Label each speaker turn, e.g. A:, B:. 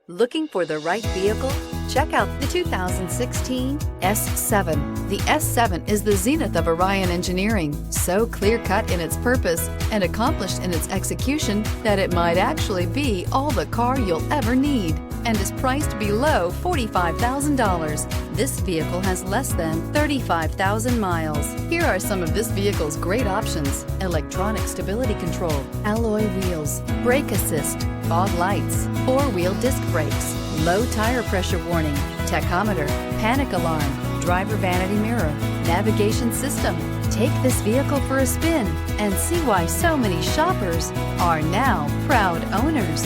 A: Looking for the right vehicle? Check out the 2016 S7. The S7 is the zenith of Orion engineering, so clear-cut in its purpose and accomplished in its execution that it might actually be all the car you'll ever need, and is priced below $45,000. This vehicle has less than 35,000 miles. Here are some of this vehicle's great options: electronic stability control, alloy wheels, brake assist, fog lights, four-wheel disc brakes, low tire pressure warning, tachometer, panic alarm, driver vanity mirror, navigation system. Take this vehicle for a spin and see why so many shoppers are now proud owners.